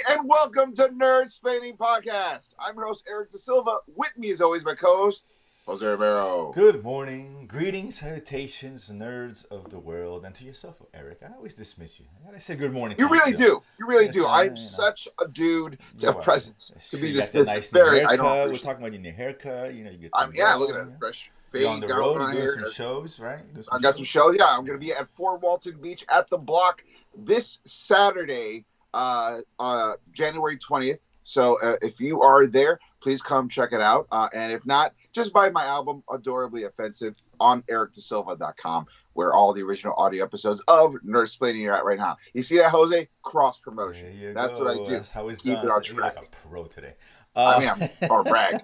and welcome to Nerdsplaining Podcast. I'm your host, Eric Da Silva. With me, as always, my co-host, Jose Romero. Good morning, greetings, salutations, nerds of the world, and to yourself, Eric. I always dismiss you. I gotta say good morning You to you really too. do. You really Yes, do. I'm such a dude you of are. presence That's to true. be You got that dismissive. nice new Very, I don't haircut. We're appreciate it. talking about your new haircut. You get things Look at going. that fresh You're on fade the going road. You're on doing here. some shows, right? Doing some I got some shows. Yeah, I'm going to be at Fort Walton Beach at the Block this Saturday, January 20th. So if you are there, please come check it out. And if not, just buy my album, Adorably Offensive, on ericdasilva.com, where all the original audio episodes of Nerdsplaining are at right now. You see that, Jose? Cross promotion. There you That's what I go. do. That's how it's Keep done. it on You're like track. a pro today. I mean, I'm or brag.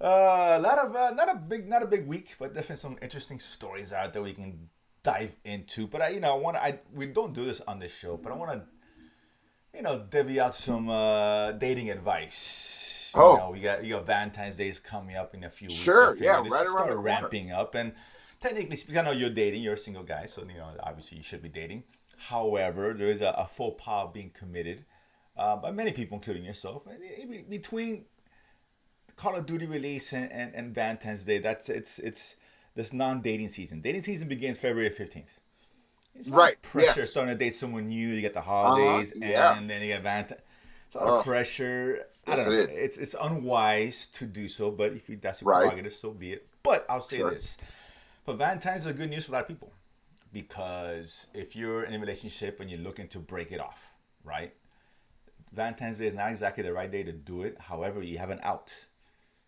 A lot of not a big week, but definitely some interesting stories out there we can dive into. But we don't do this on this show, but I want to divvy out some dating advice. Oh. We got Valentine's Day is coming up in a few weeks. Sure, So yeah, this right around start the corner. ramping up, and technically speaking, I know you're dating. You're a single guy, so obviously you should be dating. However, there is a faux pas being committed by many people, including yourself, and between Call of Duty release and Valentine's Day. It's this non-dating season. Dating season begins February 15th. It's a lot Right, of pressure yes. starting to date someone new. You get the holidays, Yeah. and then you get Valentine's. It's a lot of pressure. I Yes, don't know. it is. It's unwise to do so, but if that's your Right. prerogative, so be it. But I'll say Sure. this: for Valentine's is good news for a lot of people, because if you're in a relationship and you're looking to break it off, right? Valentine's Day is not exactly the right day to do it. However, you have an out.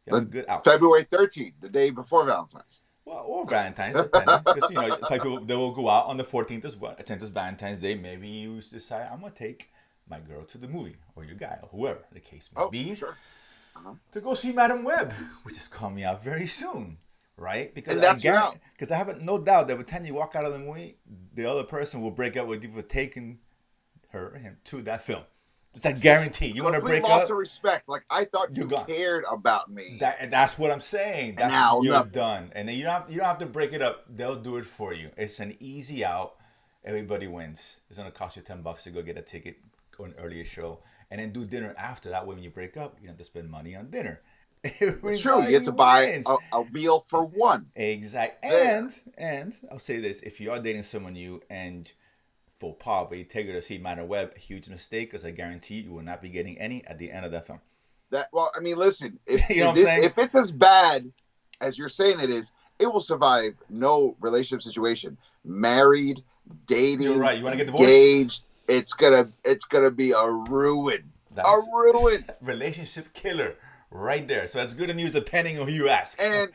You have a good out. February 13th, the day before Valentine's. Well, or Valentine's, depending, because people they will go out on the 14th as well. Since it's Valentine's Day, maybe you decide I'm gonna take my girl to the movie, or your guy, or whoever the case may be, Sure. to go see Madam Web, which is coming out very soon, right? Because And that's your out. Because I have no doubt that by the time you walk out of the movie, the other person will break up with you for taking her or him to that film. It's a guarantee. You want to Complete break loss up? of respect. Like, I thought you You're gone. cared about me. That's what I'm saying. That's now you're nothing. done, and then you don't have to break it up. They'll do it for you. It's an easy out. Everybody wins. It's gonna cost you $10 to go get a ticket, go an earlier show, and then do dinner after. That way, when you break up, you don't have to spend money on dinner. It's true. You get to buy a meal for one. Exact. There. And I'll say this: if you are dating someone new and faux pas, but you take her to see Madam Web, a huge mistake, because I guarantee you will not be getting any at the end of that film. Well, I mean, listen. If, You know what I'm saying? if it's as bad as you're saying it is, it will survive no relationship situation. Married, dating, You're right. You want to get divorced? engaged. It's gonna be a ruin. A ruin. Relationship killer right there. So that's good news depending on who you ask. And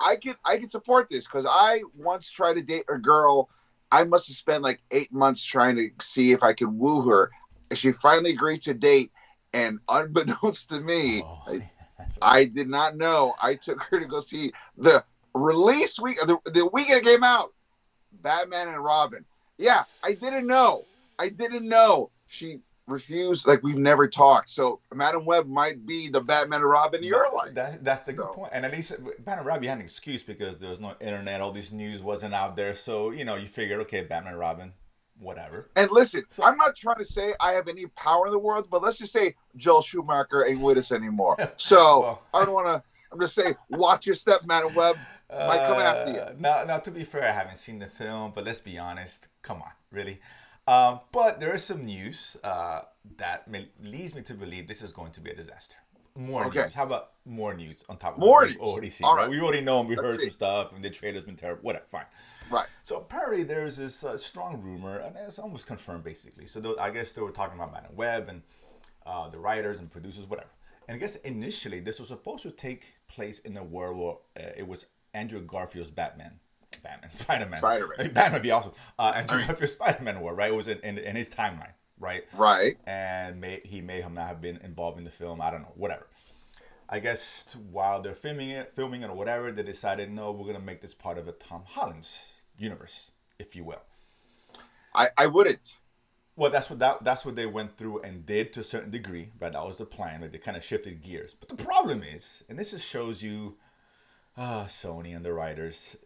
I can support this because I once tried to date a girl. I must have spent like 8 months trying to see if I could woo her. She finally agreed to date, and unbeknownst to me, I did not know. I took her to go see the release week, the weekend it came out, Batman and Robin. Yeah, I didn't know. She refused. Like, we've never talked. So Madam Web might be the Batman and Robin in your life. That's the good point. And at least Batman and Robin had an excuse because there was no internet. All this news wasn't out there. So, you figured, okay, Batman and Robin, whatever. And listen, I'm not trying to say I have any power in the world, but let's just say Joel Schumacher ain't with us anymore. So Well, I don't want to. I'm just saying, watch your step, Madam Web. Might come after you. Now, to be fair, I haven't seen the film, but let's be honest. Come on, really. But there is some news that leads me to believe this is going to be a disaster. More news. How about more news on top of what we already see? Right? We already know, we heard some stuff, and the trailer's been terrible. Whatever, fine. Right. So apparently there's this strong rumor, and it's almost confirmed, basically. So I guess they were talking about Madam Web and the writers and producers, whatever. And I guess initially this was supposed to take place in a world where it was Andrew Garfield's Spider-Man. Batman would be awesome. Andrew Garfield's Spider-Man war, right? It was in his timeline, right? Right. And he may have not have been involved in the film. I don't know, whatever. I guess while they're filming it or whatever, they decided, no, we're gonna make this part of a Tom Holland's universe, if you will. I wouldn't. Well, that's what they went through and did to a certain degree, right? That was the plan. Like, they kind of shifted gears. But the problem is, and this just shows you, Sony and the writers,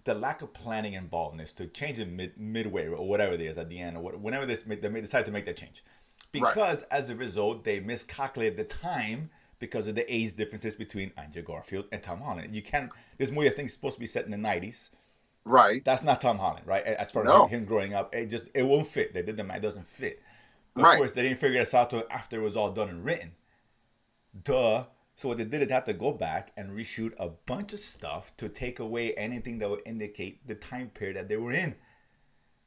the lack of planning involvedness to change it midway or whatever it is at the end or whenever they decide to make that change. Right. because as a result they miscalculated the time because of the age differences between Andrew Garfield and Tom Holland. You can't. This movie I think is supposed to be set in the '90s. Right. That's not Tom Holland, right? As far as No. him growing up, it won't fit. They did the math, it doesn't fit. But of Right. course, they didn't figure this out until after it was all done and written. Duh. So what they did is they had to go back and reshoot a bunch of stuff to take away anything that would indicate the time period that they were in,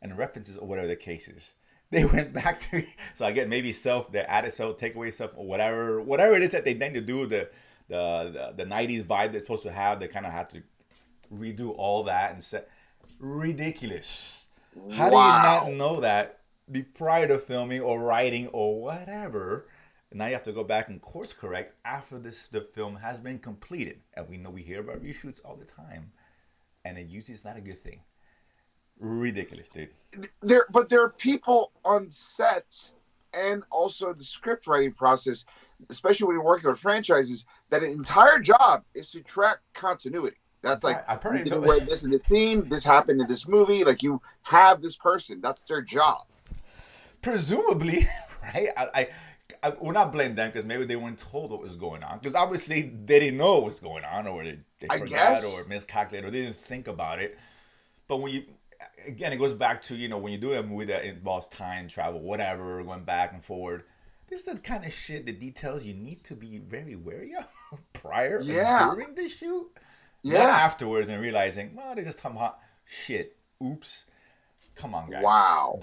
and references or whatever the case is. They went back to, so I get maybe they added self, take away stuff or whatever it is that they need to do the '90s vibe they're supposed to have. They kind of had to redo all that and set ridiculous. How do you not know that prior to filming or writing or whatever? And now you have to go back and course correct after the film has been completed. And we hear about reshoots all the time, and it usually is not a good thing. Ridiculous, dude. There are people on sets and also the script writing process, especially when you're working with franchises, that an entire job is to track continuity. That's like, you didn't wear this in the scene, this happened in this movie. Like, you have this person. That's their job. Presumably, right? I we're not blaming them because maybe they weren't told what was going on. Because obviously they didn't know what was going on, or they forgot or miscalculated, or they didn't think about it. But when you, again, it goes back to, when you do a movie that involves time travel, whatever, going back and forward, this is the kind of shit, the details you need to be very wary of prior and during the shoot. Yeah. Not afterwards and realizing, well, they just come hot. Shit. Oops. Come on, guys. Wow.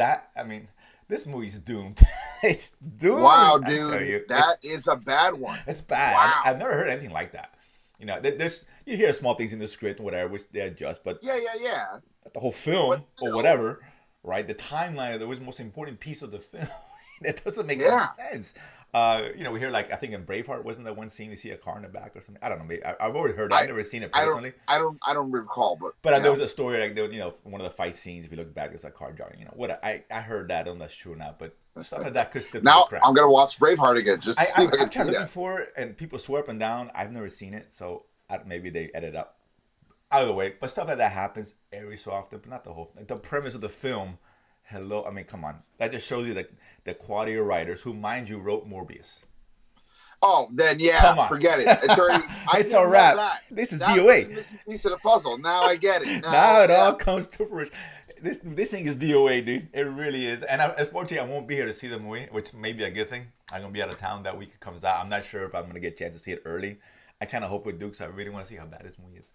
This movie's doomed. It's doomed. Wow, dude. That is a bad one. It's bad. Wow. I've never heard anything like that. There's, you hear small things in the script and whatever, which they adjust, but yeah. The whole film or whatever, right? The timeline that was the most important piece of the film. That doesn't make any sense. We hear, like, I think in Braveheart, wasn't that one scene you see a car in the back or something? I don't know. Maybe, I've already heard it. I've never seen it personally. I don't recall, but there was a story like, one of the fight scenes. If you look back, there's a car driving. I heard that. I don't know if that's true or not, but stuff like that could slip through the cracks. I'm gonna watch Braveheart again. Just I've tried looking for it, and people swear up and down. I've never seen it, so maybe they edit up. Either way, but stuff like that happens every so often, but not the whole thing. The premise of the film. Hello, come on. That just shows you the quality of writers who, mind you, wrote Morbius. Oh, then forget it. It's already. It's a wrap. This is DOA. Missing piece of the puzzle. Now I get it. Now it all comes to fruition. This thing is DOA, dude. It really is. And unfortunately, I won't be here to see the movie, which may be a good thing. I'm gonna be out of town that week it comes out. I'm not sure if I'm gonna get a chance to see it early. I kind of hope we do because I really want to see how bad this movie is.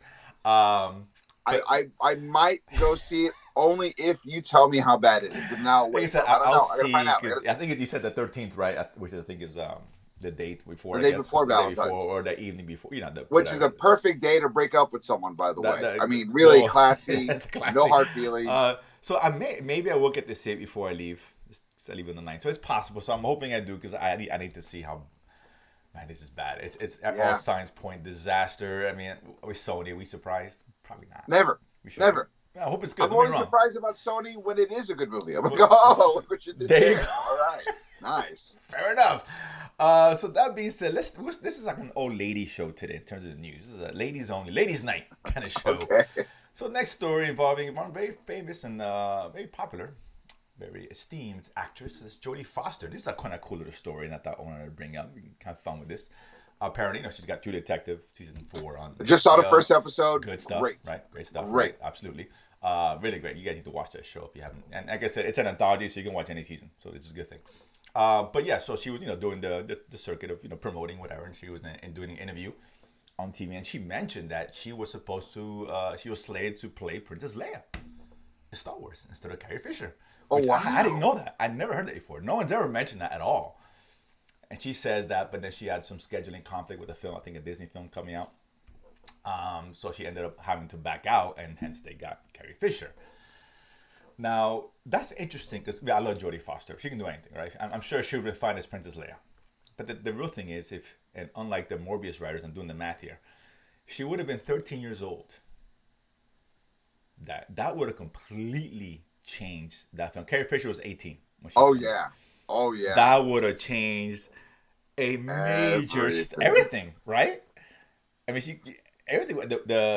I might go see it only if you tell me how bad it is. And now, like I said, I'll see. I think you said the 13th, right? Which I think is the date before. The day before Valentine's, or the evening before. Which is a perfect day to break up with someone. By the way, really classy. No hard feelings. So maybe I will get to see it before I leave. I leave on the 9th, so it's possible. So I'm hoping I do because I need to see how. Man, this is bad. It's at all signs point disaster. With Sony, are we surprised? Probably not. Never. I hope it's good. I'm only surprised about Sony when it is a good movie. I'm like, oh, look what you did there. You go. All right. Nice. Fair enough. So that being said, this is like an old lady show today in terms of the news. This is a ladies only, ladies night kind of show. Okay. So next story involving one very famous and very popular, very esteemed actress is Jodie Foster. This is a kind of cool little story, and I thought I wanted to bring up. We can have fun with this. Apparently, she's got True Detective season 4 on. I just saw the first episode. Good stuff, great. Right? Great stuff. Great, right? Absolutely. Really great. You guys need to watch that show if you haven't. And like I said, it's an anthology, so you can watch any season. So this is a good thing. But yeah, so she was doing the circuit of promoting whatever, and she was doing an interview on TV, and she mentioned that she was supposed to she was slated to play Princess Leia in Star Wars instead of Carrie Fisher. Oh wow! I didn't know that. I never heard that before. No one's ever mentioned that at all. And she says that, but then she had some scheduling conflict with a film, I think a Disney film coming out. So she ended up having to back out, and hence they got Carrie Fisher. Now, that's interesting because I love Jodie Foster. She can do anything, right? I'm sure she would be fine as Princess Leia. But the real thing is, and unlike the Morbius writers, I'm doing the math here, she would have been 13 years old. That would have completely changed that film. Carrie Fisher was 18 when she came out. Oh, yeah. That would have changed a major everything, right? everything.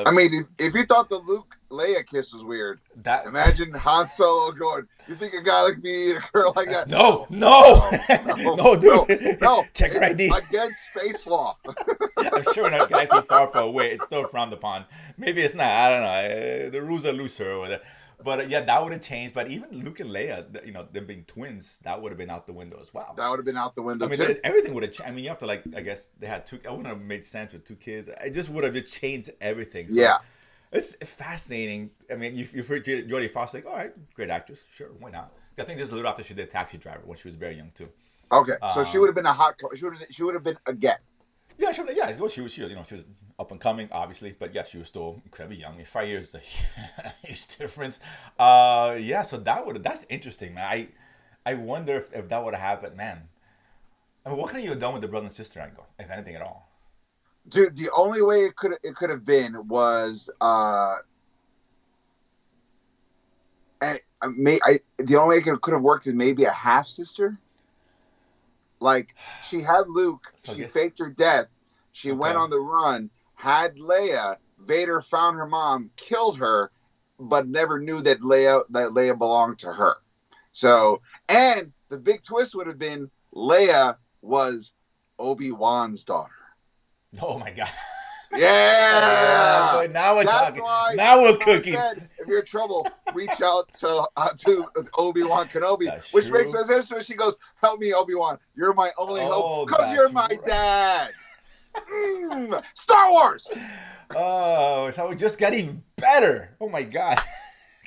I mean, if you thought the Luke Leia kiss was weird, that imagine Han Solo going, "You think a guy like me and a girl like that?" no, No, no, no, dude. no. Check your It's ID. against space law. I'm sure in a galaxy far, far away, it's still frowned upon. Maybe it's not. I don't know. The rules are looser or whatever. But yeah, that would have changed. But even Luke and Leia, them being twins, that would have been out the window as well. That would have been out the I window mean, too. everything would have changed. I mean, you have to I guess they had two. It wouldn't have made sense with two kids. It just would have just changed everything. So Yeah. it's fascinating. I mean, you've heard Jodie Foster, all right, great actress, sure, why not? I think this is a little after she did Taxi Driver when she was very young too. Okay, so she would Um, have been a hot. She would have been a get. Yeah, she was, she was up and coming, obviously, but yeah, she was still incredibly young. I mean, 5 years is a huge difference. Yeah, so that's interesting, man. I wonder if that would have happened, man. I mean, what could you have done with the brother and sister angle, if anything at all? Dude, the only way it could have been was and the only way it could have worked is maybe a half sister. Like she had Luke, So I she guess faked her death, she went okay. on the run, had Leia. Vader found her mom, killed her, but never knew that Leia belonged to her. So, and the big twist would have been Leia was Obi-Wan's daughter. Oh my god. Yeah, Yeah, but now we're that's talking. why Now we're I cooking. said if you're in trouble, reach out to Obi-Wan Kenobi, That's which makes true. sense. So she goes, "Help me, Obi-Wan. You're my only hope, Oh, cause that's you're my right. dad." Star Wars. Oh, so we're just getting better. Oh my god.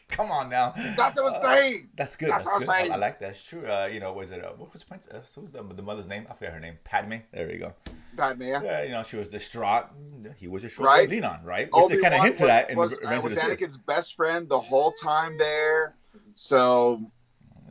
Come on now. That's what I'm saying. That's good. That's That's what I'm good. I saying. like that. It's true. Was it what was Princess? What was the mother's name? I forget her name. Padme. There we go. Padme, yeah. Yeah, she was distraught. He was distraught. Right. Lean on, right? Which they kind of Obi-Wan hinted at in was Revenge of was the Sith. Anakin's best friend the whole time there. So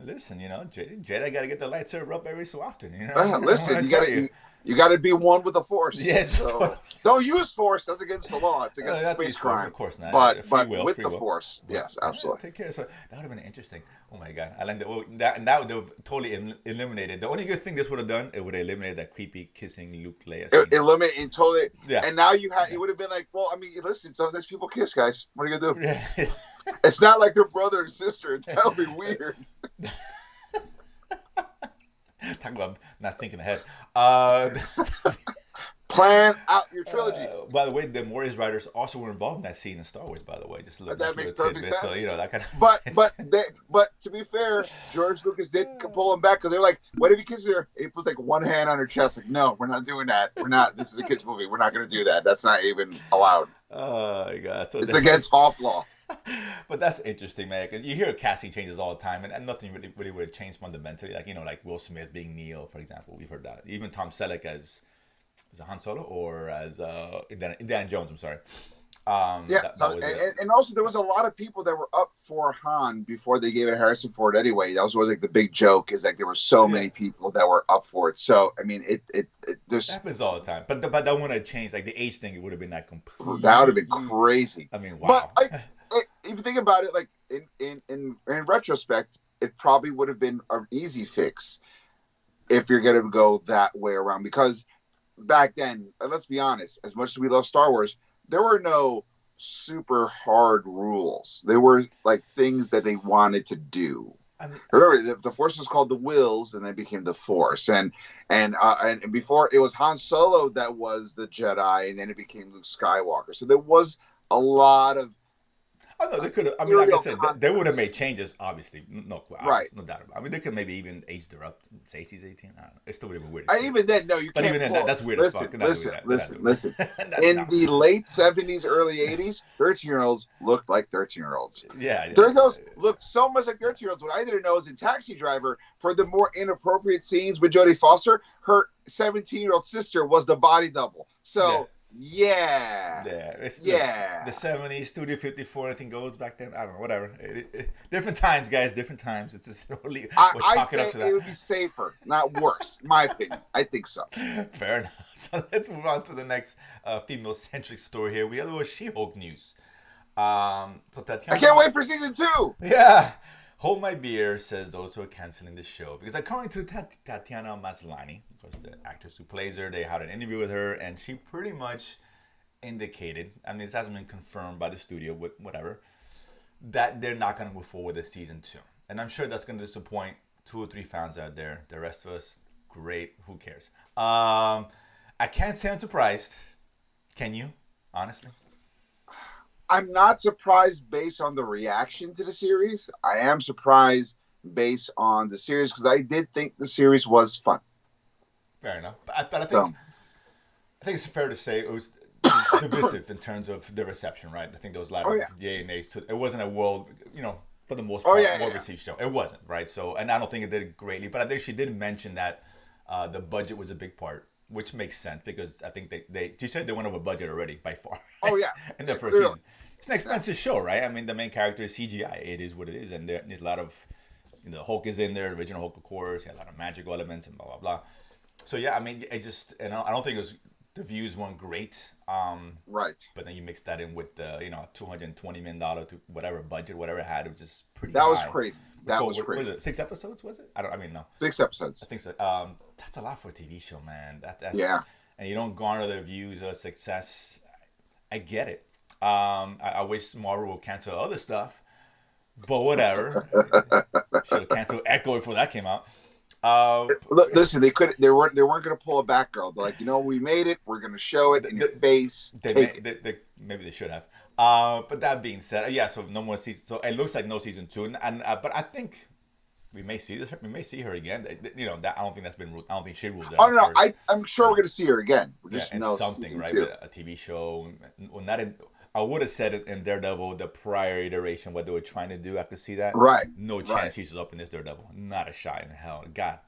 Listen, Jedi got to get the lightsaber up every so often. I listen, want you to tell gotta you gotta be one with the Force. Yes, that's So what. don't use Force. That's against the law. It's against Not space these force, crime. of course not. But Free will, with free the will. Force, But yes, absolutely. take care. So that would have been interesting. Oh my god, I like that. Well, that would have totally eliminated. The only good thing this would have done, it would have eliminated that creepy kissing Luke Leia scene. Eliminate and totally. Yeah. And now it would have been like, well, I mean, listen, sometimes people kiss, guys. What are you gonna do? Yeah. It's not like they're brother and sister. That would be weird. Talk about not thinking ahead. Plan out your trilogy. By the way, the Morris writers also were involved in that scene in Star Wars. By the way, just a little, That makes perfect sense. So that kind of. But to be fair, George Lucas did pull him back because they're like, "What if he kisses her?" He puts like one hand on her chest, like, "No, we're not doing that. We're not. This is a kids movie. We're not going to do that. That's not even allowed. Oh my god! So It's against Hoff law." But that's interesting, man. Because you hear casting changes all the time, and nothing really would have changed fundamentally. Like Will Smith being Neo, for example. We've heard that. Even Tom Selleck as Han Solo or as Indiana Jones. I'm sorry. Yeah, that was it. and also there was a lot of people that were up for Han before they gave it to Harrison Ford anyway. That was always like the big joke is like there were so many people that were up for it. So I mean, it there's That happens all the time. But that wouldn't have changed. Like the age thing, it would have been that complete. that would have been crazy. I mean, wow. But if you think about it, like in retrospect, it probably would have been an easy fix if you're going to go that way around. Because back then, let's be honest, as much as we love Star Wars, there were no super hard rules. There were like things that they wanted to do. I mean, Remember, the Force was called the Wills, and they became the Force. And before it was Han Solo that was the Jedi, and then it became Luke Skywalker. So there was a lot of I know they could have. I mean, like I said, they would have made changes. Obviously, no doubt about it. I mean, they could maybe even aged her up. Say she's 18. I don't know. It still would have been weird. Even then, no, you but can't. But even then, that's weird as fuck. Listen. In the late 70s, early 80s, 13-year-olds looked like 13-year-olds. Yeah. 13-year-olds looked so much like 13-year-olds. What I didn't know is in Taxi Driver, for the more inappropriate scenes with Jodie Foster, her 17-year-old sister was the body double. So. Yeah. It's the 70s, Studio 54, anything goes back then. I don't know, whatever. Different times, guys, different times. It's just only. I say it would be safer, not worse. My opinion. I think so. Fair enough. So let's move on to the next female-centric story here. We have a little She Hulk news. So Tatiana, I can't wait for season 2. Yeah. Hold My Beer says those who are canceling the show. Because according to Tatiana Maslany, of course, the actress who plays her, they had an interview with her, and she pretty much indicated, I mean, this hasn't been confirmed by the studio, whatever, that they're not going to move forward with season 2. And I'm sure that's going to disappoint 2 or 3 fans out there. The rest of us, great, who cares? I can't say I'm surprised. Can you, honestly? I'm not surprised based on the reaction to the series. I am surprised based on the series because I did think the series was fun. Fair enough. But So, I think it's fair to say it was divisive in terms of the reception, right? I think there was a lot oh of yeah, yay and nays to it. It wasn't a world, for the most oh part, yeah, yeah, well yeah. received show. It wasn't, right? So, and I don't think it did greatly, but I think she did mention that the budget was a big part, which makes sense because I think she said they went over budget already by far Oh yeah, in the yeah, first clearly. season. It's an expensive show, right? I mean, the main character is CGI. It is what it is, and there's a lot of, Hulk is in there, the original Hulk, of course. A lot of magical elements and blah blah blah. So yeah, I mean, I don't think the views weren't great. Right. But then you mix that in with the $220 million to whatever budget, whatever it had, it was just pretty That was high. crazy. That was What was crazy. it? 6 episodes? Was it? I mean, no. 6 episodes. I think so. That's a lot for a TV show, man. That's Yeah. and you don't garner the views or success. I get it. I wish Marvel will cancel other stuff, but whatever. Should have canceled Echo before that came out. Look, listen, they weren't going to pull a Batgirl. They're like, we made it. We're going to show it in your face. Take it. Maybe they should have. But that being said, yeah. So no more season. So it looks like no season 2, and but I think we may see this. We may see her again. That I don't think that's been ruled. I don't think she ruled Oh out. no, I'm sure we're going to see her again. We Yeah, just and know something, right? too. With a TV show. Well, not in. I would have said it in Daredevil, the prior iteration, what they were trying to do. I could see that. Right. No chance Right. she's up in this Daredevil. Not a shot in hell. God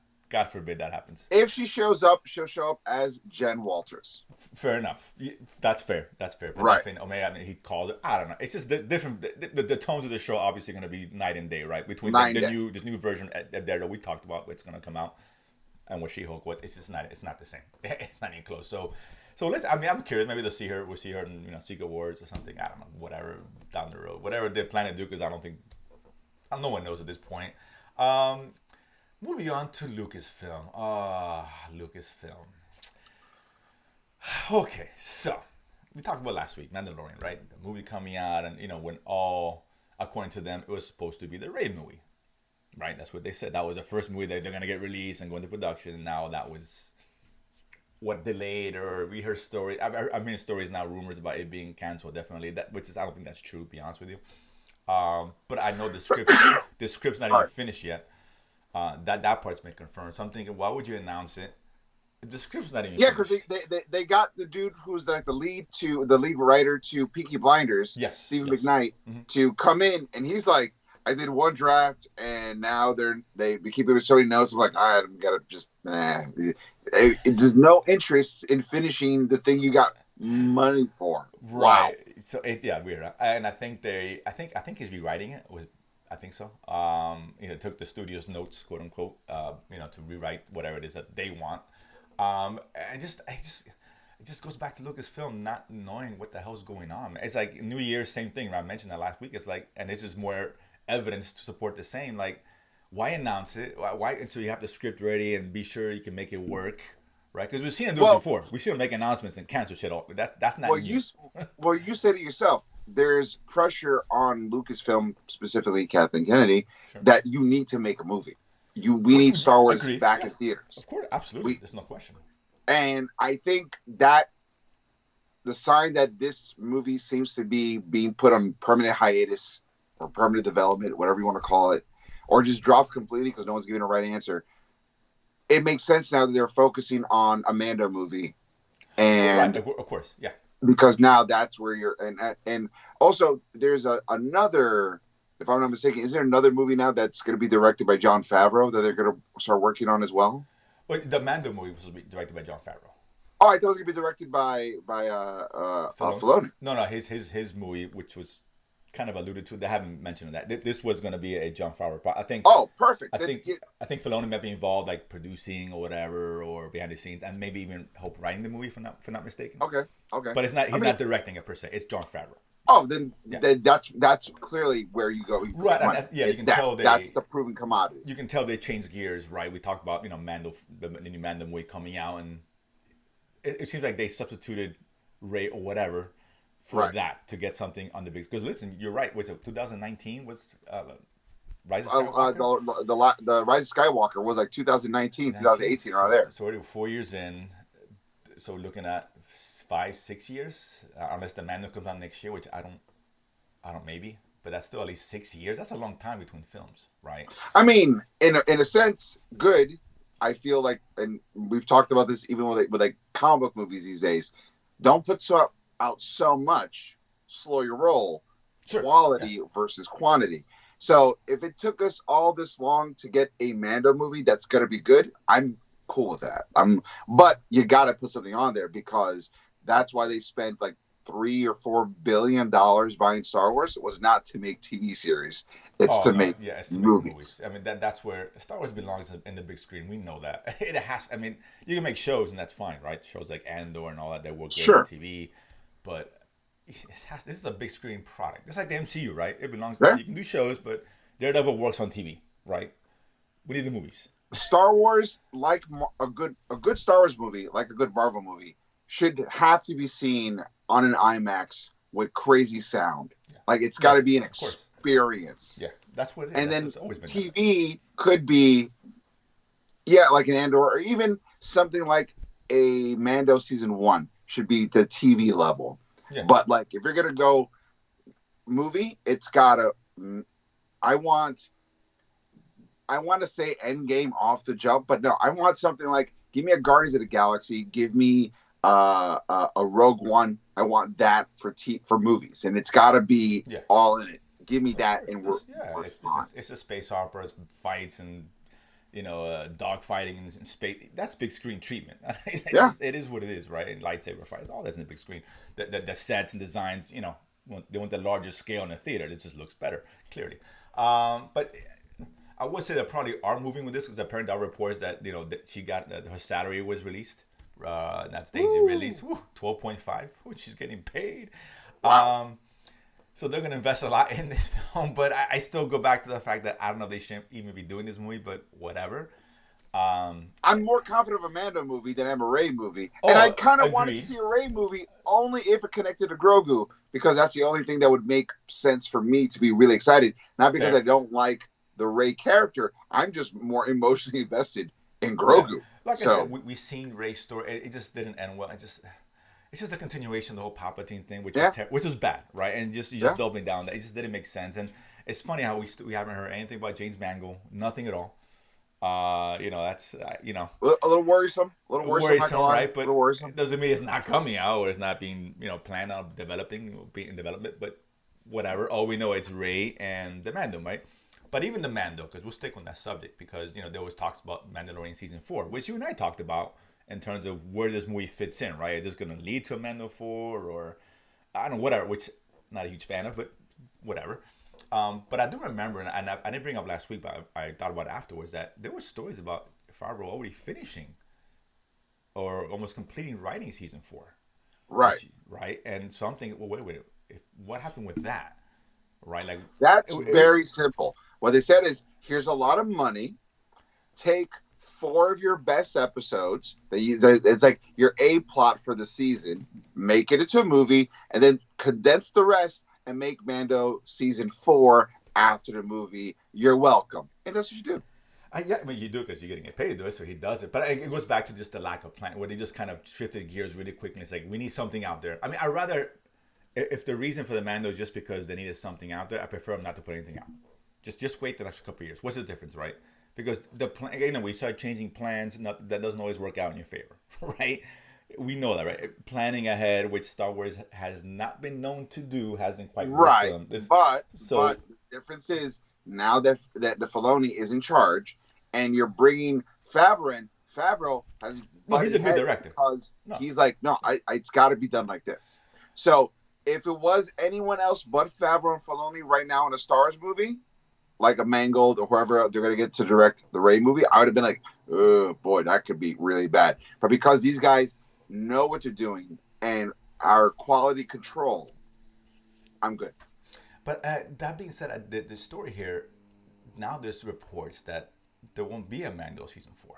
forbid that happens. If she shows up, she'll show up as Jen Walters. Fair enough. That's fair. But Right. I mean, he calls it. I don't know. It's just different. The tones of the show obviously going to be night and day, right? Between this new version of Daredevil we talked about, it's going to come out, and what She Hulk was. It's just not. It's not the same. It's not even close. So let's. I mean, I'm curious. Maybe they'll see her. We'll see her in Secret Wars or something. I don't know. Whatever down the road. Whatever they plan to do, because I don't think. No one knows at this point. Moving on to Lucasfilm. Lucasfilm. Okay, so we talked about last week, Mandalorian, right? The movie coming out, and when all, according to them, it was supposed to be the Rey movie, right? That's what they said. That was the first movie that they're gonna get released and go into production. And now that was what delayed, or we heard stories. I mean, stories now, rumors about it being canceled. Definitely which is I don't think that's true. To be honest with you, but I know the script's not even finished yet. That part's been confirmed. So I'm thinking, why would you announce it? The script's not even Yeah, because finished. they got the dude who's like the lead writer to Peaky Blinders, Yes, Stephen yes. McKnight, Mm-hmm. to come in, and he's like, I did one draft, and now they keep it so many notes. I'm like, I gotta just there's no interest in finishing the thing you got money for. Wow. Right. So weird. And I think he's rewriting it. I think so. Took the studio's notes, quote unquote, to rewrite whatever it is that they want. And it just goes back to Lucasfilm not knowing what the hell's going on. It's like New Year's, same thing. Right? I mentioned that last week. It's like, and this is more evidence to support the same. Like, why announce it? Why until you have the script ready and be sure you can make it work? Right? Because we've seen them do it before. We've seen them make announcements and cancel shit off. That's not new. You said it yourself. There's pressure on Lucasfilm, specifically Kathleen Kennedy, that you need to make a movie. We need Star Wars back in theaters. Of course, absolutely. There's no question. And I think that the sign that this movie seems to be being put on permanent hiatus or permanent development, whatever you want to call it, or just dropped completely because no one's giving a right answer. It makes sense now that they're focusing on a Mando movie, and right, of course, yeah, because now that's where you're. And also there's another. If I'm not mistaken, is there another movie now that's going to be directed by Jon Favreau that they're going to start working on as well? Well, the Mando movie was supposed to be directed by Jon Favreau. Oh, I thought it was going to be directed by Filoni. No, his movie, which was kind of alluded to. They haven't mentioned that. This was going to be a Jon Favreau. I think. Oh, perfect. I think Filoni might be involved, like producing or whatever, or behind the scenes, and maybe even help writing the movie, if not mistaken. Okay. But it's not. He's not directing it per se. It's Jon Favreau. Oh, then that's clearly where you go. Right. You can tell that's the proven commodity. You can tell they changed gears, right? We talked about Mando, the new Mando movie coming out, and it seems like they substituted Rey or whatever for Right. that to get something on the big. Because listen, you're right. Was it 2019? Was Rise of Skywalker? The Rise of Skywalker was like 2019, 19. 2018, around So there. so already 4 years in. So looking at 5 6 years, unless the Mando comes out next year, which I don't maybe, but that's still at least 6 years. That's a long time between films, right? I mean, in a sense, good. I feel like, and we've talked about this even with like comic book movies these days. Don't put out so much. Slow your roll. Sure. Yeah. Quality versus quantity. So if it took us all this long to get a Mando movie that's gonna be good, I'm cool with that. But you got to put something on there because that's why they spent like $3 or $4 billion buying Star Wars. It was not to make TV series; it's Oh to no, make yeah, it's to make the movies. movies. I mean that's where Star Wars belongs in the big screen. We know that. It has. I mean, you can make shows and that's fine, right? Shows like Andor and all that that work great on Sure. TV, but this is a big screen product. Just like the MCU, right? It belongs. Yeah. You can do shows, but Daredevil works on TV, right? We need the movies. Star Wars, like a good Star Wars movie, like a good Marvel movie, should have to be seen on an IMAX with crazy sound. Yeah, Like it's got yeah, to be an of course. experience. Yeah, that's what it is. And That's then what's always been done. TV could be, yeah, like an Andor, or even something like a Mando season 1 should be the TV level. Yeah, But like if you're gonna go movie, it's gotta. I want I want to say Endgame off the jump, but no, I want something like give me a Guardians of the Galaxy, give me a Rogue One. I want that for movies, and it's got to be yeah. all in it. Give me Of that, course. and Yeah, we're it's fine. it's a space opera, it's fights and dog fighting and space. That's big screen treatment. It's Yeah, just it is what it is, right? And lightsaber fights, all that's in the big screen. The sets and designs, they want the larger scale in the theater. It just looks better, clearly. But I would say they probably are moving with this because apparently there are reports that that she got that her salary was released. That's Daisy Ridley's 12.5, which she's getting paid. wow. Um, so they're gonna invest a lot in this film, but I still go back to the fact that I don't know if they shouldn't even be doing this movie, but whatever. Um, I'm more confident of a Mando movie than I'm a Ray movie, and I oh, kind of wanted to agreed. see a Ray movie only if it connected to Grogu because that's the only thing that would make sense for me to be really excited. Not because I Fair. don't like the Ray character, I'm just more emotionally invested in Yeah. Grogu. Like I said, So we seen Ray's story. It just didn't end well. It's just a continuation of the whole Palpatine thing, which was yeah, which was bad, right? And just you just yeah, doubling down that it just didn't make sense. And it's funny how we haven't heard anything about James Mangold, nothing at all. That's a little worrisome, a little worrisome. Not gonna worrisome, lie, a right? But little worrisome. it doesn't mean it's not coming out or it's not being planned on developing, being in development. But whatever. All we know it's Ray and the Mando, right? But even the Mando, because we'll stick on that subject, because there was talks about Mandalorian season 4, which you and I talked about in terms of where this movie fits in, right? Is this going to lead to a Mando 4 or I don't know, whatever? Which I'm not a huge fan of, but whatever. But I do remember, and I didn't bring up last week, but I thought about it afterwards that there were stories about Favreau already finishing or almost completing writing season 4, Right. which right, and so I'm thinking, well, wait, what happened with that, right? Like, That's very simple. What they said is, here's a lot of money. Take 4 of your best episodes. It's like your A plot for the season. Make it into a movie, and then condense the rest and make Mando season 4 after the movie. You're welcome, and that's what you do. yeah, I mean, you do it because you're getting paid to do it, so he does it. But it goes back to just the lack of plan, where they just kind of shifted gears really quickly. It's like we need something out there. I mean, I rather if the reason for the Mando is just because they needed something out there, I prefer them not to put anything out. Just wait the next couple of years. What's the difference, right? Because the plan, we start changing plans. That doesn't always work out in your favor, right? We know that, right? Planning ahead, which Star Wars has not been known to do, hasn't quite worked for Right, them. This, but so the difference is now that the Filoni is in charge, and you're bringing Favreau in. Favreau has no, he's butted a good heads director. because No, he's like, no, it's got to be done like this. So if it was anyone else but Favreau and Filoni right now in a Star Wars movie, like a Mangold or whoever they're going to get to direct the Rey movie, I would have been like, oh boy, that could be really bad. But because these guys know what they're doing and are quality control, I'm good. but that being said, the story here now there's reports that there won't be a Mando season 4.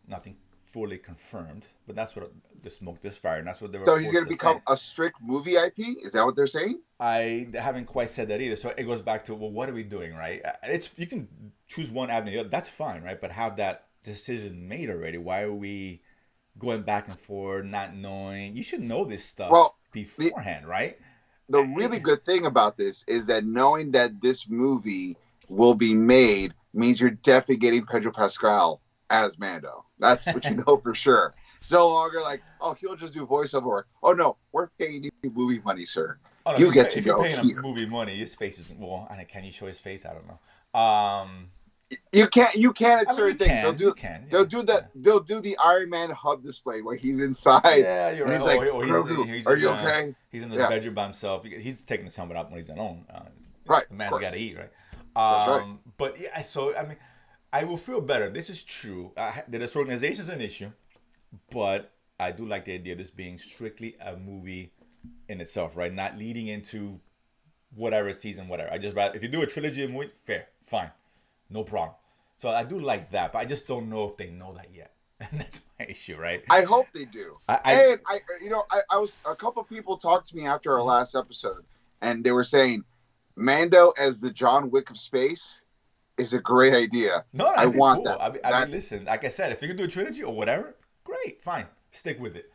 Nothing fully confirmed, but that's what the smoke, this fire, and that's what the So he's reports going to are saying. become a strict movie IP? Is that what they're saying? I haven't quite said that either. So it goes back to, well, what are we doing, right? It's, you can choose one avenue, that's fine, right? But have that decision made already. Why are we going back and forth, not knowing? You should know this stuff Well, the beforehand, right? the really good thing about this is that knowing that this movie will be made means you're definitely getting Pedro Pascal as Mando. That's what you know for sure. It's no longer like, oh, he'll just do voiceover work. Oh no, we're paying you movie money, sir. Oh no, You get to if you're go paying a here. movie money, his face is, well. And can you show his face? I don't know. You can at I mean, certain things. you can, yeah, yeah. They'll do the Iron Man hub display where he's inside Yeah, you're and right. he's like, He's Grogu, are you okay? he's in the Yeah, bedroom by himself. He's taking his helmet out when he's alone. right, The of man's got to course. eat, right? That's right. But yeah, so I mean, I will feel better. This is true. The disorganization is an issue, but I do like the idea of this being strictly a movie in itself, right? Not leading into whatever season, whatever. I just rather, if you do a trilogy of movie, fair, fine, no problem. So I do like that, but I just don't know if they know that yet, and that's my issue, right? I hope they do. I And I was a couple people talked to me after our last episode, and they were saying Mando as the John Wick of space is a great idea. No, I that'd be want cool. that. I mean, listen, like I said, if you can do a trilogy or whatever, great, fine, stick with it.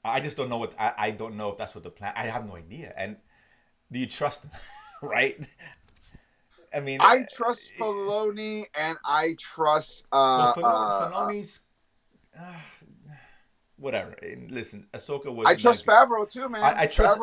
I just don't know what I don't know if that's what the plan. I have no idea. And do you trust him, right? I mean, I trust Filoni and I trust well, Filoni's uh, whatever. And listen, Ahsoka I wasn't that trust good. Favreau too, man. I trust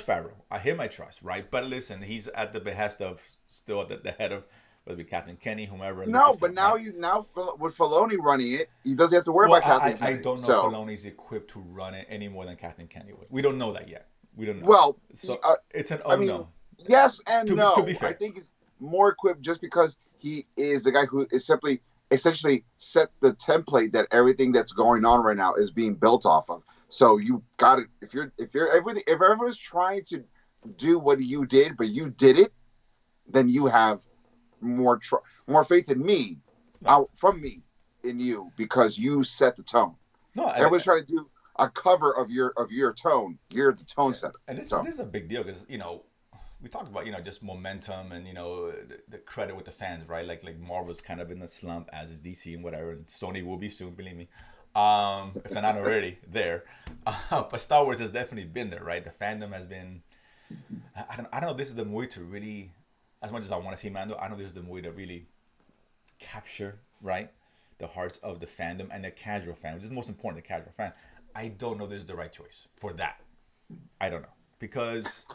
Favreau. Him I trust, right? But listen, he's at the behest of still at the head of whether it be Kathleen Kenny, whomever. No, but Lucasfilm, now right? with Filoni running it, he doesn't have to worry Well, about Kathleen I Kennedy. don't know if So, Filoni's equipped to run it any more than Kathleen Kenny would. We don't know that yet. We don't know. well, So it's an I mean, unknown. yes and no. To be fair, I think it's more equipped just because he is the guy who is simply essentially set the template that everything that's going on right now is being built off of. So you got it. If everyone's trying to do what you did, but you did it, then you have more faith in me, from me, in you because you set the tone. no, Everyone's trying to do a cover of your tone. You're the tone setter. and this is a big deal because we talked about just momentum and the credit with the fans, right? Like Marvel's kind of in a slump, as is DC and whatever, and Sony will be soon, believe me. If they're not already there, but Star Wars has definitely been there, right? The fandom has been. I don't know. If this is the movie to really, as much as I want to see Mando, I know this is the movie to really capture, right, the hearts of the fandom and the casual fan, which is most important, the casual fan. I don't know this is the right choice for that. I don't know because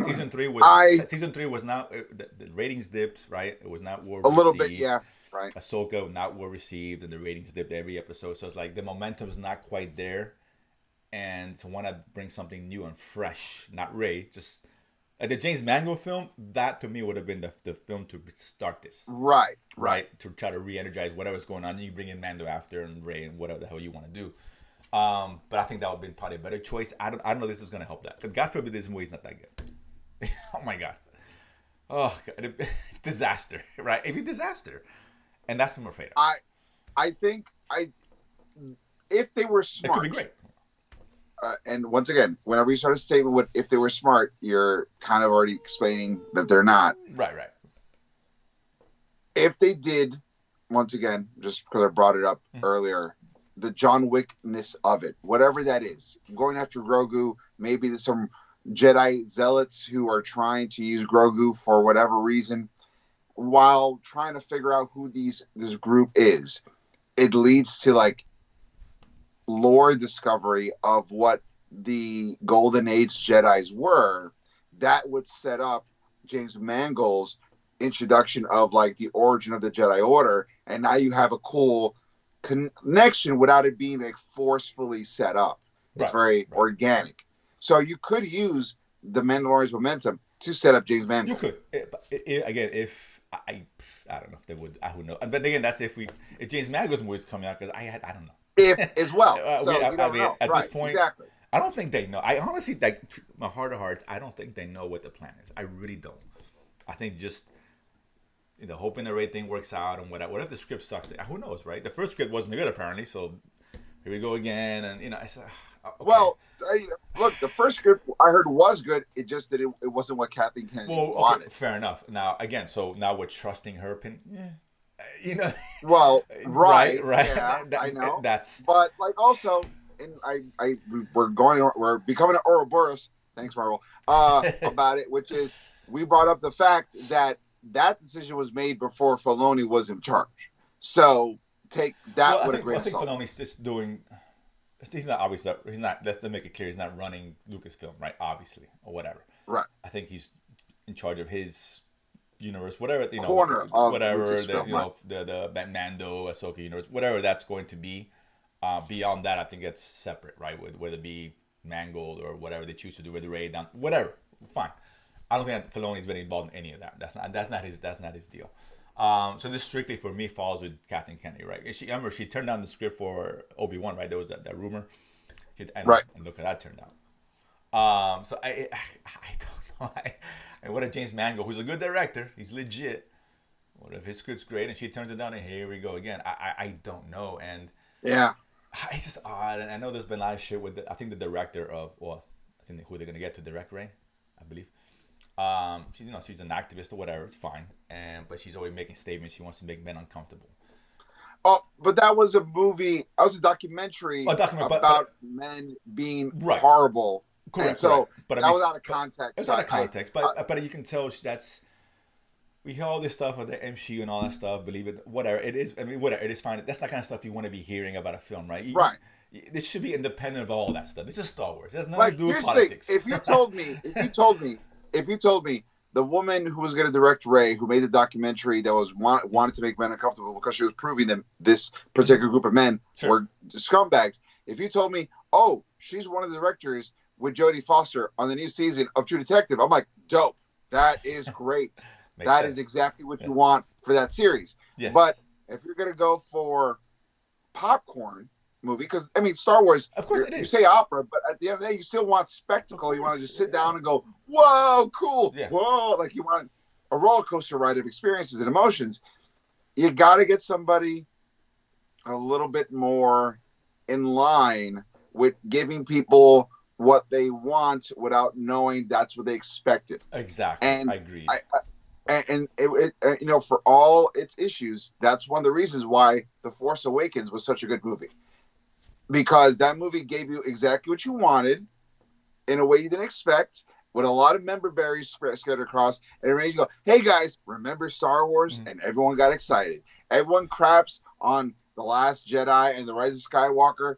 season three was not the ratings dipped, right? It was not well A received. little bit, yeah, right. Ahsoka not well received, and the ratings dipped every episode. So it's like the momentum's not quite there, and to want to bring something new and fresh, not Rey, just like the James Mangold film. That to me would have been the film to start this, Right. to try to re-energize whatever's going on. And you bring in Mando after and Rey and whatever the hell you want to do. But I think that would have been probably a better choice. I don't know if this is going to help that. But God forbid this movie's not that good. Oh my God. Oh, God. Disaster, right? It'd be disaster. And that's what I'm afraid of. I think if they were It smart, could be great. and once again, whenever you start a statement with "if they were smart," you're kind of already explaining that they're not. Right. If they did, once again, just because I brought it up earlier, the John Wickness of it, whatever that is, going after Grogu, maybe there's some Jedi zealots who are trying to use Grogu for whatever reason, while trying to figure out who this group is. It leads to like lore discovery of what the Golden Age Jedis were. That would set up James Mangold's introduction of like the origin of the Jedi Order, and now you have a cool connection without it being like forcefully set up. It's very organic. So you could use the Mandalorian's momentum to set up James Mangold. You could. Again, if I don't know if they would. I would know. But again, that's if James Mangold's movie is coming out because I don't know. If as well. So I we don't know. At this point, exactly. I don't think they know. I honestly, like, my heart of hearts, I don't think they know what the plan is. I really don't. I think just hoping the right thing works out and whatever. What if the script sucks? Who knows, right? The first script wasn't good apparently, so here we go again, and I said, okay. Well, look, the first script I heard was good. It just that it wasn't what Kathleen Kennedy Well, okay, wanted. fair enough. Now again, so now we're trusting her opinion. Yeah. You know, Well, right, right, right. yeah, I know, That's but like also, and we're becoming an Ouroboros. Thanks, Marvel. About it, which is we brought up the fact that that decision was made before Filoni was in charge. So take well. that with a grain I of think salt. Filoni's just doing. He's not obviously. He's not. Let's make it clear. He's not running Lucasfilm, right? Obviously, or whatever. Right, I think he's in charge of his universe, whatever corner of whatever Lucasfilm. Right, the Mando, Ahsoka universe, whatever that's going to be. Beyond that, I think it's separate, right? Whether it be Mangold or whatever they choose to do with the Rey down, whatever, fine. I don't think that Filoni's been involved in any of that. That's not his deal. So this strictly for me falls with Kathleen Kennedy, right? Remember she turned down the script for Obi-Wan, right? There was that rumor, right. and look how that turned out. So I don't know. And what if James Mangold, who's a good director, he's legit. What if his script's great and she turns it down and here we go again? I don't know. And Yeah, it's just odd. And I know there's been a lot of shit with I think the director of, well, I think who they're going to get to direct Rey, I believe. She's an activist or whatever. It's fine. But she's always making statements. She wants to make men uncomfortable. oh, but that was a movie. That was a documentary Oh, document, about men being right, horrible, and correct, so correct. But I that mean, was out of context. it's So out of context. But you can tell that's we hear all this stuff with the MCU and all that stuff. Believe it, whatever it is. I mean, whatever it is, fine. That's the kind of stuff you want to be hearing about a film, right? right. This should be independent of all that stuff. This is Star Wars. It has nothing Like to do with here's politics. the thing: if you told me the woman who was going to direct Rey, who made the documentary that was wanted to make men uncomfortable because she was proving them this particular group of men Sure. were scumbags. If you told me, oh, she's one of the directors with Jodie Foster on the new season of True Detective, I'm like, dope. That is great. That sense. is exactly what you want for that series. Yes. But if you're going to go for popcorn movie, because I mean, Star Wars, Of course it is. you say opera, but at the end of the day, you still want spectacle. You want to course, just sit yeah. down and go, whoa, cool, Yeah. whoa, like you want a roller coaster ride of experiences and emotions. You got to get somebody a little bit more in line with giving people what they want without knowing that's what they expected. Exactly. And I agree. For all its issues, that's one of the reasons why The Force Awakens was such a good movie, because that movie gave you exactly what you wanted in a way you didn't expect, with a lot of member berries scattered across, and it made you go, hey guys, remember Star Wars? And everyone got excited. Everyone craps on The Last Jedi and The Rise of Skywalker,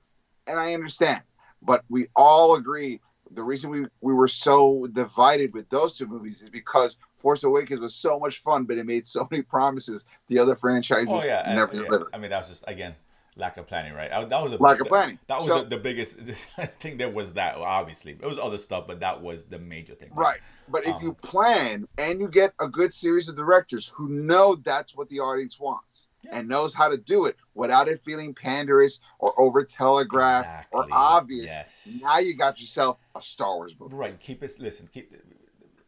and I understand, but we all agree the reason we were so divided with those two movies is because Force Awakens was so much fun, but it made so many promises the other franchises never delivered. I mean, that was just again lack of planning, right? That was Lack of planning. That was the biggest. I think there was that. Obviously, it was other stuff, but that was the major thing. Right. But if you plan and you get a good series of directors who know that's what the audience wants and knows how to do it without it feeling panderous or over telegraphed or obvious, now you got yourself a Star Wars movie. Right. Keep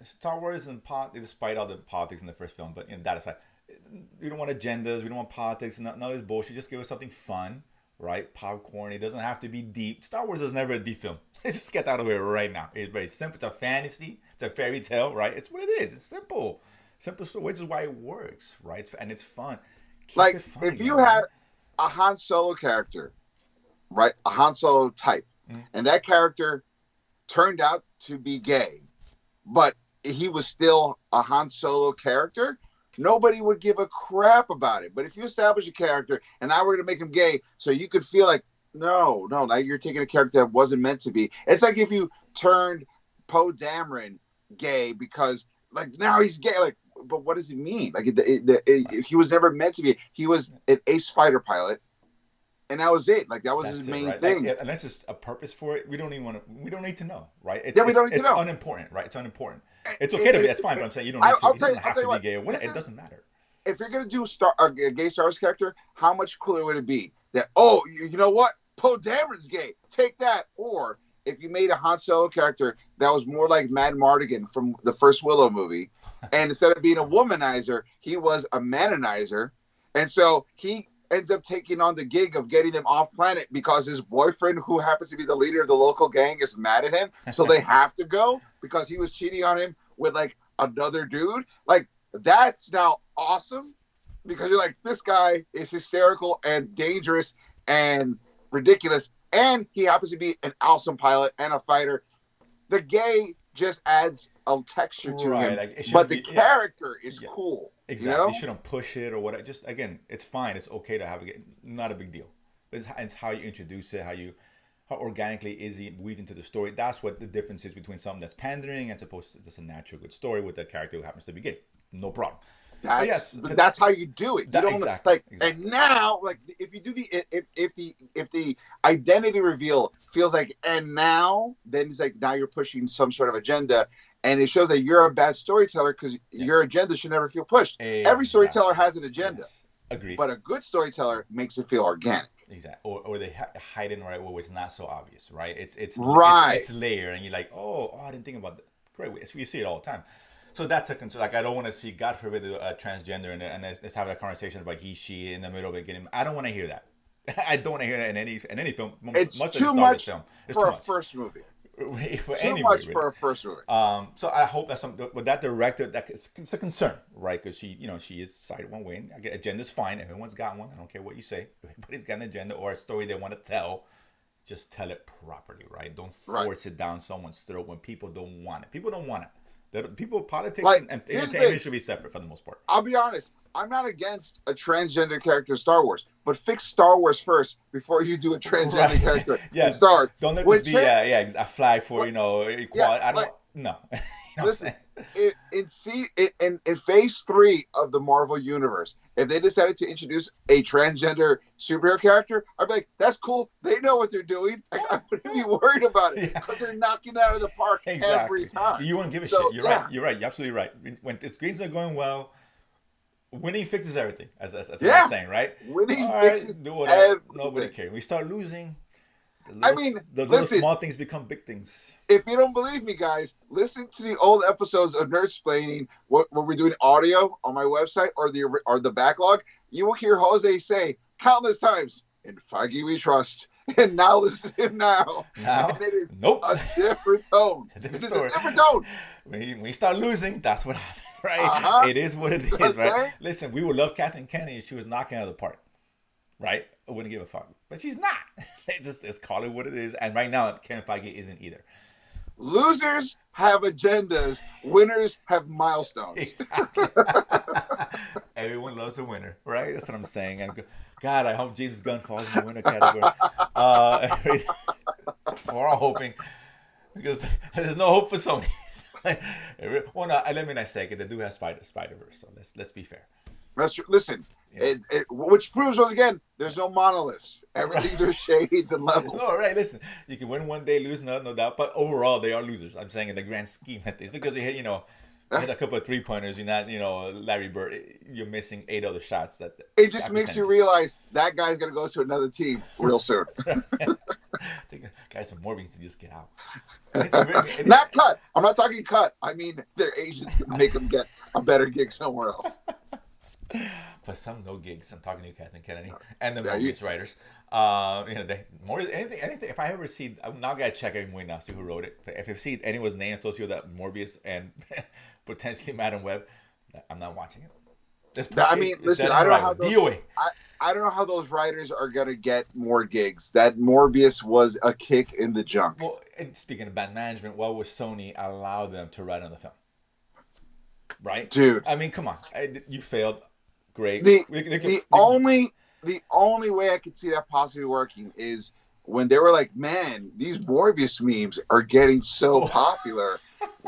Star Wars and despite all the politics in the first film, but that aside, we don't want agendas, we don't want politics, none of this bullshit. Just give us something fun, right? Popcorn. It doesn't have to be deep. Star Wars is never a deep film. Let's just get that out of the way right now. It's very simple. It's a fantasy. It's a fairy tale, right? It's what it is. It's simple story, which is why it works, right? And it's fun. Keep it fun, if you had a Han Solo character, right? A Han Solo type, and that character turned out to be gay, but he was still a Han Solo character, nobody would give a crap about it. But if you establish a character and now we're going to make him gay so you could feel like, no, now you're taking a character that wasn't meant to be. It's like if you turned Poe Dameron gay because, like, now he's gay. Like, but what does it mean? Like, he was never meant to be. He was an ace fighter pilot, and that was it. Like, that was his main thing. And that's just a purpose for it. We don't need to know, right? We don't need to know. It's unimportant, right? It's unimportant. It's okay to be. That's fine. But I'm saying you don't need to. You don't have to be gay or whatever. It doesn't matter. If you're gonna do a gay Star Wars character, how much cooler would it be that, oh, you know what, Poe Dameron's gay? Take that. Or if you made a Han Solo character that was more like Mad Mardigan from the first Willow movie, and instead of being a womanizer, he was a manonizer, and so he ends up taking on the gig of getting them off planet because his boyfriend, who happens to be the leader of the local gang, is mad at him. So they have to go because he was cheating on him with like another dude. Like, that's now awesome because you're like, this guy is hysterical and dangerous and ridiculous. And he happens to be an awesome pilot and a fighter. The gay just adds a texture to him, Like, but the be, character is cool. Exactly. You know? You shouldn't push it or whatever. Just again, it's fine. It's okay to have it. Not a big deal. It's how you introduce it, how organically is he weaved into the story. That's what the difference is between something that's pandering and supposed to just a natural good story with a character who happens to be gay. No problem. That's how you do it. You don't exactly. And now, like, if you do if the identity reveal feels like and now, then it's like now you're pushing some sort of agenda, and it shows that you're a bad storyteller because your agenda should never feel pushed. Exactly. Every storyteller has an agenda. Yes. Agreed. But a good storyteller makes it feel organic. Exactly. Or they hide in right where it's not so obvious, right? It's right. It's layered, and you're like, oh, I didn't think about that. Great. We see it all the time. So that's a concern. Like, I don't want to see, God forbid, a transgender and let's have a conversation about he, she in the middle of it getting. I don't want to hear that. I don't want to hear that in any film. It's too much for a first movie. Too much for a first movie. So I hope that's something with that director. It's a concern, right? Because she is sided one way. And agenda's fine. Everyone's got one. I don't care what you say. Everybody's got an agenda or a story they want to tell. Just tell it properly, right? Don't force it down someone's throat when people don't want it. People don't want it. Politics and entertainment should be separate for the most part. I'll be honest. I'm not against a transgender character in Star Wars, but fix Star Wars first before you do a transgender character in Star Wars. Don't let this be a flag for equality. No. Listen, in phase 3 of the Marvel universe, if they decided to introduce a transgender superhero character, I'd be like, that's cool. They know what they're doing. I wouldn't be worried about it because they're knocking it out of the park every time. You won't give a shit. You're right. You're absolutely right. When the screens are going well, winning fixes everything, as I'm saying, right? Winning fixes everything. Nobody cares. We start losing. The little small things become big things. If you don't believe me, guys, listen to the old episodes of Nerdsplaining where we're doing audio on my website or the backlog. You will hear Jose say countless times, "In Feige we trust." And now listen to him now. And it is a different tone. It is a different tone. When we start losing, that's what happens, right? It is what it is, right? Listen, we would love Kathleen Kennedy if she was knocking out of the park, right? I wouldn't give a fuck. But she's not. Let's call it what it is. And right now, Kevin Feige isn't either. Losers have agendas. Winners have milestones. Exactly. Everyone loves a winner, right? That's what I'm saying. And God, I hope James Gunn falls in the winner category. We're all hoping. Because there's no hope for Sony. Well, no, let me not say it. They do have Spider-Verse. So let's be fair. That's true. Listen, which proves once again, there's no monoliths. Everything's are shades and levels. No, right. Listen, you can win one day, lose another, no doubt. But overall, they are losers. I'm saying in the grand scheme of things, because you hit a couple of 3-pointers. You're not, Larry Bird. You're missing 8 other shots. It just makes you realize that guy's gonna go to another team real soon. Guys, some more needs to just get out. Not cut. I'm not talking cut. I mean, their agents can make them get a better gig somewhere else. But some no gigs. I'm talking to you, Kathleen Kennedy, and the Morbius writers. Anything. If I ever see, I'm not gonna check anyway now, see who wrote it. But if I see anyone's name associated with that Morbius and potentially Madam Web, I'm not watching it. Listen, I don't know how those. I don't know how those writers are gonna get more gigs. That Morbius was a kick in the junk. Well, and speaking of bad management, what would Sony allow them to write on the film? Right, dude. I mean, come on, you failed. Great. The only way I could see that possibly working is when they were like, man, these Morbius memes are getting so popular.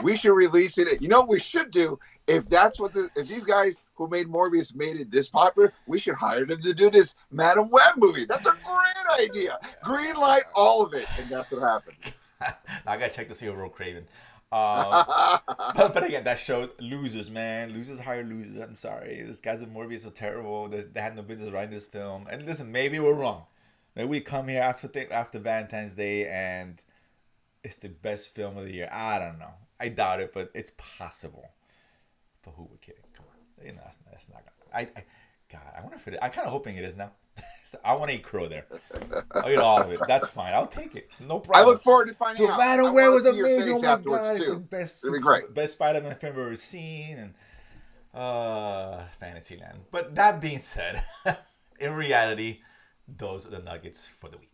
We should release it. You know what we should do? If these guys who made Morbius made it this popular, we should hire them to do this Madam Web movie. That's a great idea. Green light all of it. And that's what happened. I gotta check to see who wrote Craven. But again, that shows losers, man. Losers hire losers. I'm sorry. These guys at Morbius are terrible. They had no business writing this film. And listen, maybe we're wrong. Maybe we come here after Valentine's Day and it's the best film of the year. I don't know. I doubt it, but it's possible. But who would kidding? Come on. That's not gonna. God, I wonder if it is. I'm kind of hoping it is now. I want to eat crow there. I'll eat all of it. That's fine. I'll take it. No I problem. look forward to finding out. The I was wanna see your amazing. Oh face my afterwards, god, it's the too. best. It'll be great. Best Spider-Man film I've ever seen, and Fantasyland. But that being said, in reality, those are the nuggets for the week.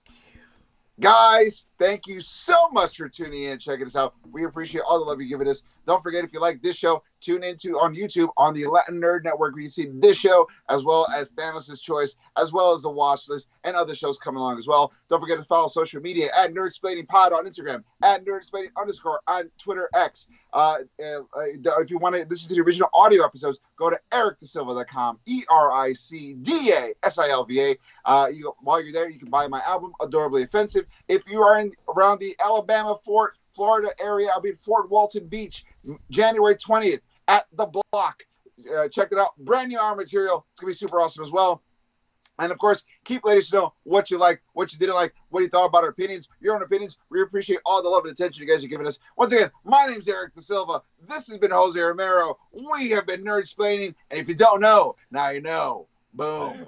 Guys, thank you so much for tuning in and checking us out. We appreciate all the love you're giving us. Don't forget, if you like this show, tune into on YouTube on the Latin Nerd Network, where you see this show, as well as Thanos' Choice, as well as the Watch List, and other shows coming along as well. Don't forget to follow social media at Nerdsplaining Pod on Instagram, at Nerdsplaining _ on Twitter X. If you want to listen to the original audio episodes, go to ericdasilva.com, EricDasilva. While you're there, you can buy my album, Adorably Offensive. If you are around the Alabama, Florida area, I'll be at Fort Walton Beach, January 20th at the Block. Check it out. Brand new art material. It's going to be super awesome as well. And, of course, keep letting us know what you like, what you didn't like, what you thought about our opinions, your own opinions. We appreciate all the love and attention you guys are giving us. Once again, my name's Eric Da Silva. This has been Jose Romero. We have been Nerdsplaining. And if you don't know, now you know. Boom.